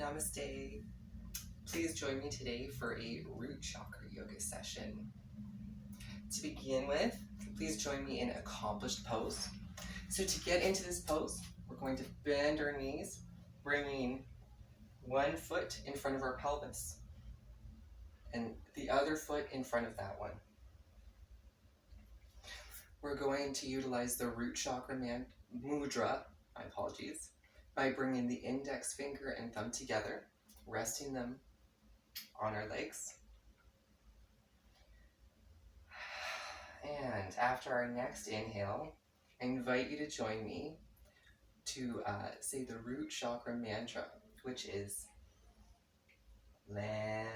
Namaste. Please join me today for a root chakra yoga session. To begin with, please join me in accomplished pose. So to get into this pose, we're going to bend our knees, bringing one foot in front of our pelvis and the other foot in front of that one. We're going to utilize the root chakra mudra, by bringing the index finger and thumb together, resting them on our legs. And after our next inhale, I invite you to join me to say the root chakra mantra, which is Lam.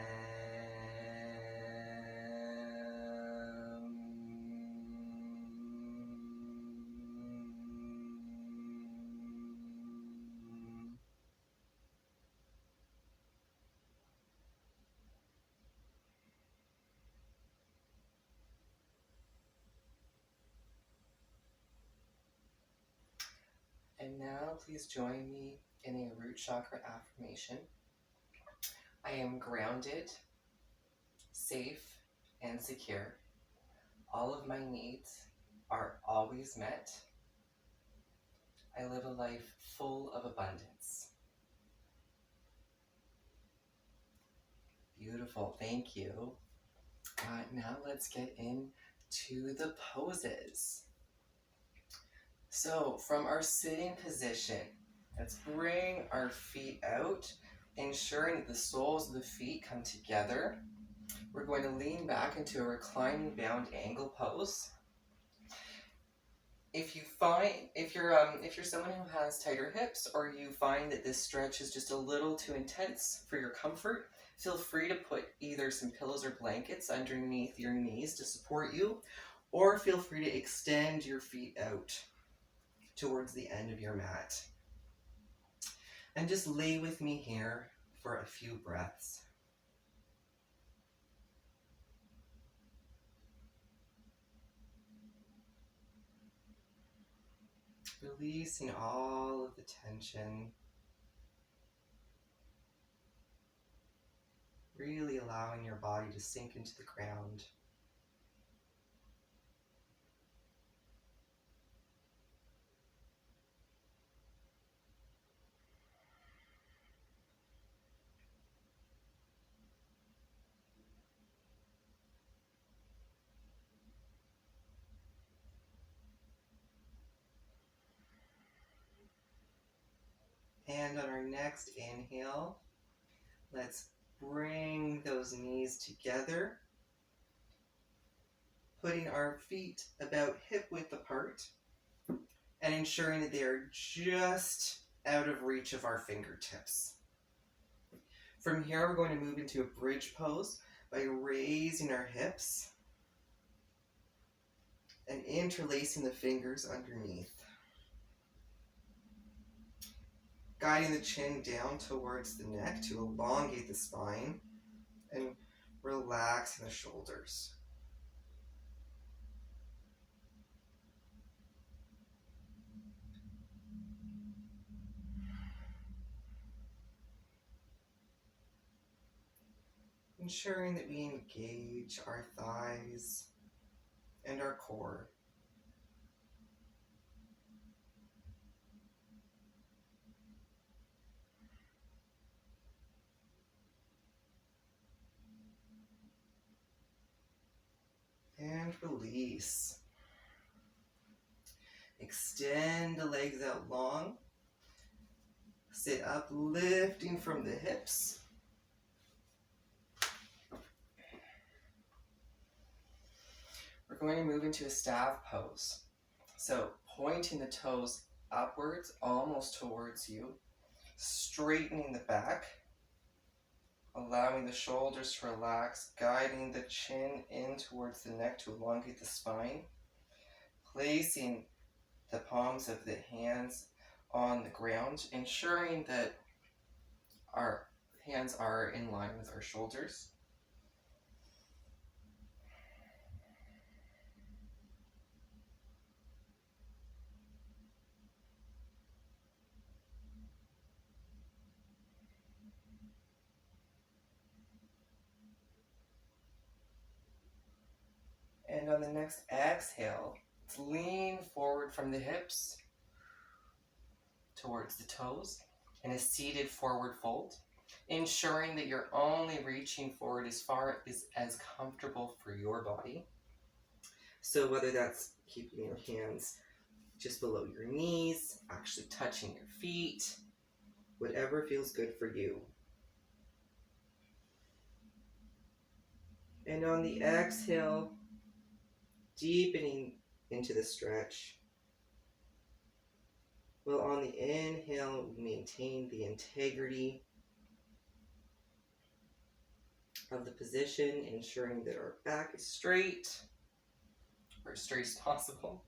And now please join me in a root chakra affirmation. I am grounded, safe, and secure. All of my needs are always met. I live a life full of abundance. Beautiful, thank you. Now let's get into the poses. So from our sitting position, let's bring our feet out, ensuring that the soles of the feet come together. We're going to lean back into a reclining bound angle pose. If you're someone who has tighter hips, or you find that this stretch is just a little too intense for your comfort, feel free to put either some pillows or blankets underneath your knees to support you, or feel free to extend your feet out towards the end of your mat. And just lay with me here for a few breaths. Releasing all of the tension. Really allowing your body to sink into the ground. And on our next inhale, let's bring those knees together, putting our feet about hip width apart and ensuring that they are just out of reach of our fingertips. From here, we're going to move into a bridge pose by raising our hips and interlacing the fingers underneath. Guiding the chin down towards the neck to elongate the spine and relaxing the shoulders. Ensuring that we engage our thighs and our core. And release. Extend the legs out long. Sit up, lifting from the hips. We're going to move into a staff pose. So pointing the toes upwards, almost towards you, straightening the back, allowing the shoulders to relax, guiding the chin in towards the neck to elongate the spine, placing the palms of the hands on the ground, ensuring that our hands are in line with our shoulders. And on the next exhale, let's lean forward from the hips towards the toes in a seated forward fold, ensuring that you're only reaching forward as far as comfortable for your body. So whether that's keeping your hands just below your knees, actually touching your feet, whatever feels good for you. And on the exhale, deepening into the stretch. Well, on the inhale, we maintain the integrity of the position, ensuring that our back is straight, or as straight as possible.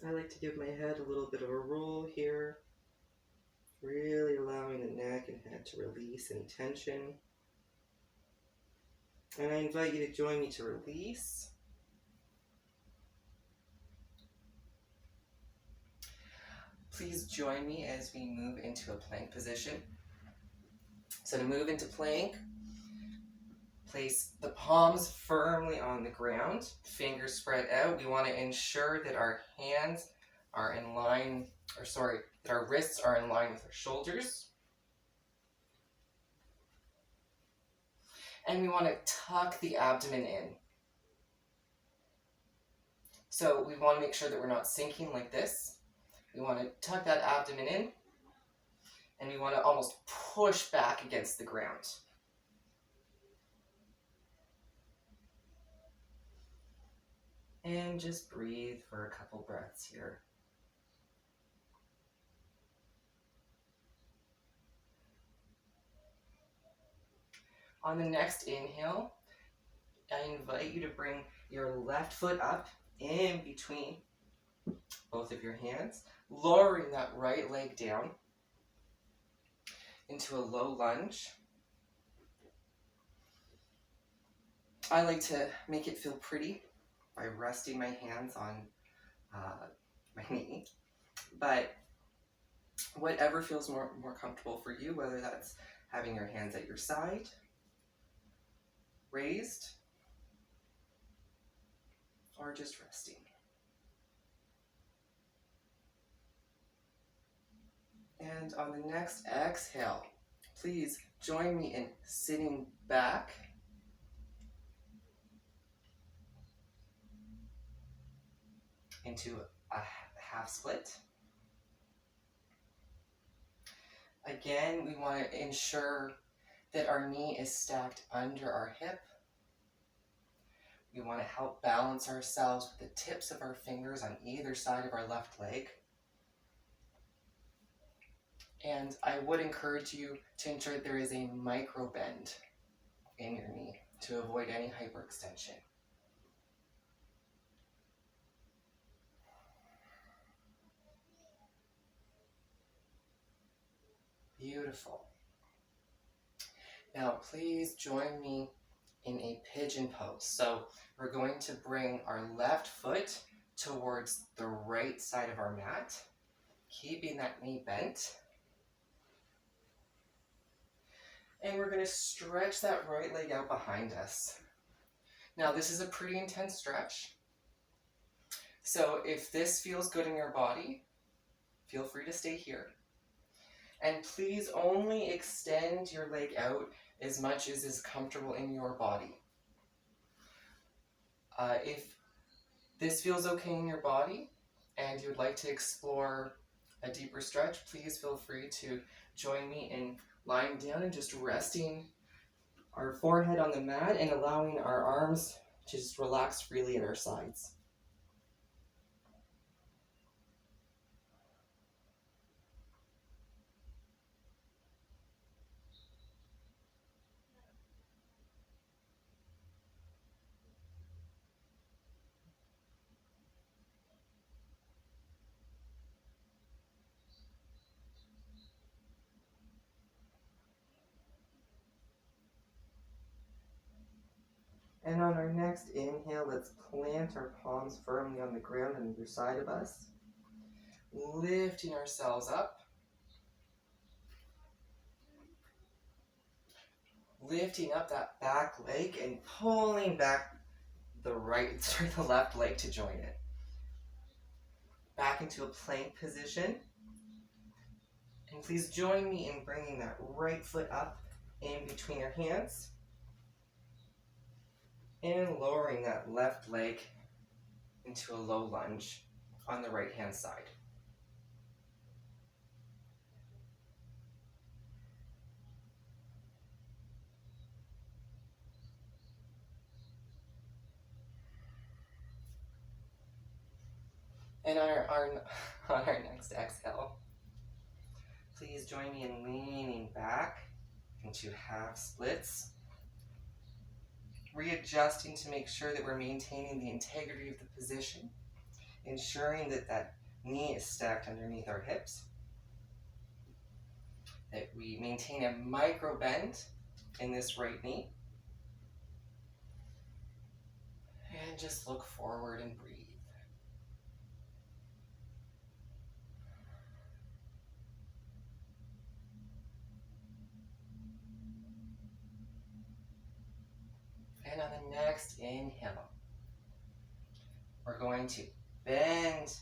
I like to give my head a little bit of a roll here, really allowing the neck and head to release any tension. And I invite you to join me to release. Please join me as we move into a plank position. So to move into plank, place the palms firmly on the ground, fingers spread out. We want to ensure that our hands are in line, that our wrists are in line with our shoulders. And we want to tuck the abdomen in. So we want to make sure that we're not sinking like this. We want to tuck that abdomen in, and we want to almost push back against the ground. And just breathe for a couple breaths here. On the next inhale, I invite you to bring your left foot up in between both of your hands, lowering that right leg down into a low lunge. I like to make it feel pretty by resting my hands on my knee, but whatever feels more comfortable for you, whether that's having your hands at your side, raised, or just resting. And on the next exhale, please join me in sitting back into a half split. Again, we want to ensure that our knee is stacked under our hip. We want to help balance ourselves with the tips of our fingers on either side of our left leg. And I would encourage you to ensure that there is a micro bend in your knee to avoid any hyperextension. Beautiful. Now please join me in a pigeon pose. So we're going to bring our left foot towards the right side of our mat, keeping that knee bent. And we're going to stretch that right leg out behind us. Now this is a pretty intense stretch. So if this feels good in your body, feel free to stay here. And please only extend your leg out as much as is comfortable in your body. If this feels okay in your body and you would like to explore a deeper stretch, please feel free to join me in lying down and just resting our forehead on the mat and allowing our arms to just relax freely at our sides. And on our next inhale, let's plant our palms firmly on the ground on either side of us, lifting ourselves up, lifting up that back leg and pulling back the left leg to join it. Back into a plank position. And please join me in bringing that right foot up in between your hands and lowering that left leg into a low lunge on the right hand side. And on our next exhale, please join me in leaning back into half splits, readjusting to make sure that we're maintaining the integrity of the position, ensuring that that knee is stacked underneath our hips, that we maintain a micro bend in this right knee, and just look forward and breathe. And on the next inhale, we're going to bend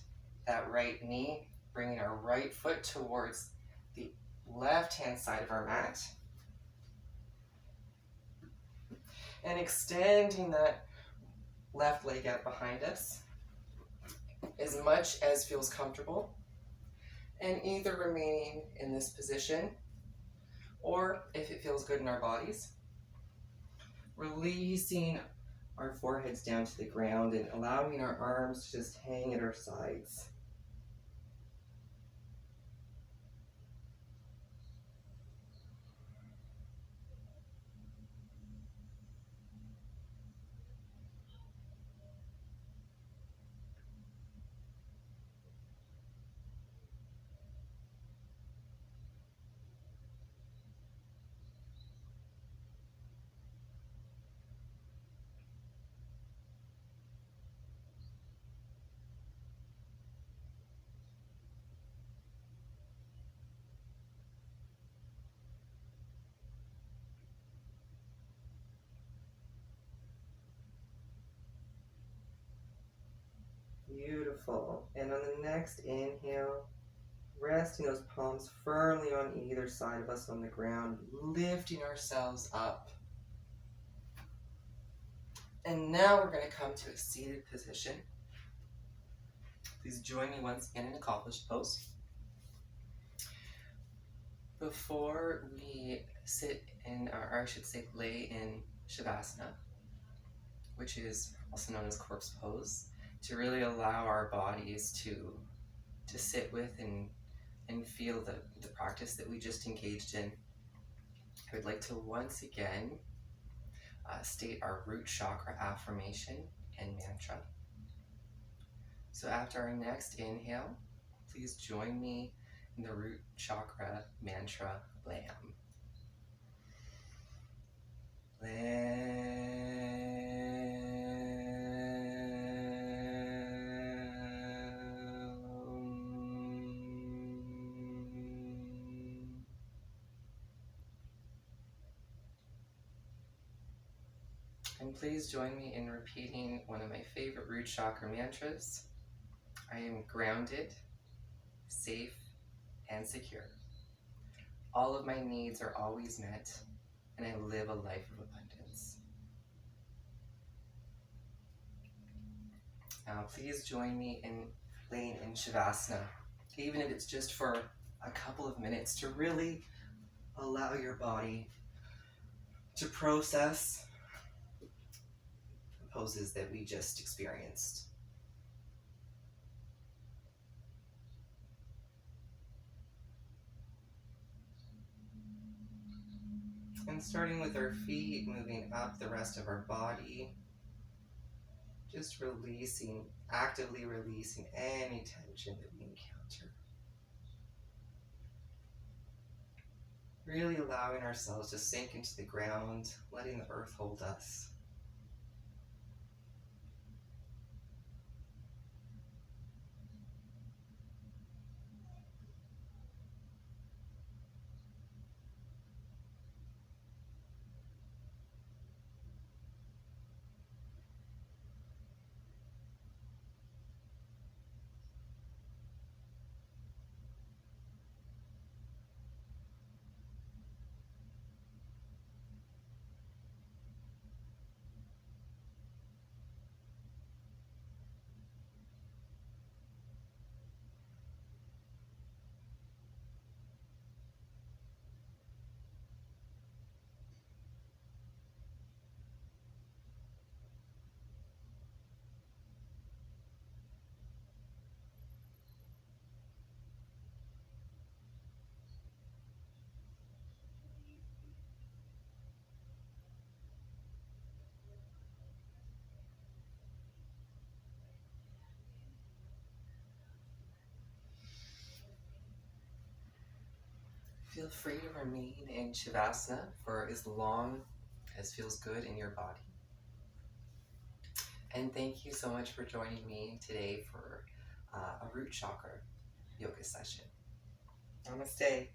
that right knee, bringing our right foot towards the left-hand side of our mat, and extending that left leg out behind us as much as feels comfortable, and either remaining in this position, or if it feels good in our bodies, releasing our foreheads down to the ground and allowing our arms to just hang at our sides. Beautiful. And on the next inhale, resting those palms firmly on either side of us on the ground, lifting ourselves up. And now we're going to come to a seated position. Please join me once again in accomplished pose. Before we sit in, or I should say lay in Shavasana, which is also known as corpse pose, to really allow our bodies to sit with and feel the practice that we just engaged in, I would like to once again state our root chakra affirmation and mantra. So after our next inhale, please join me in the root chakra mantra, LAM. And please join me in repeating one of my favorite root chakra mantras. I am grounded, safe, and secure. All of my needs are always met, and I live a life of abundance. Now please join me in laying in Shavasana, even if it's just for a couple of minutes, to really allow your body to process the poses that we just experienced. And starting with our feet, moving up the rest of our body, just releasing, actively releasing any tension that we encounter. Really allowing ourselves to sink into the ground, letting the earth hold us. Feel free to remain in Shavasana for as long as feels good in your body. And thank you so much for joining me today for a root chakra yoga session. Namaste.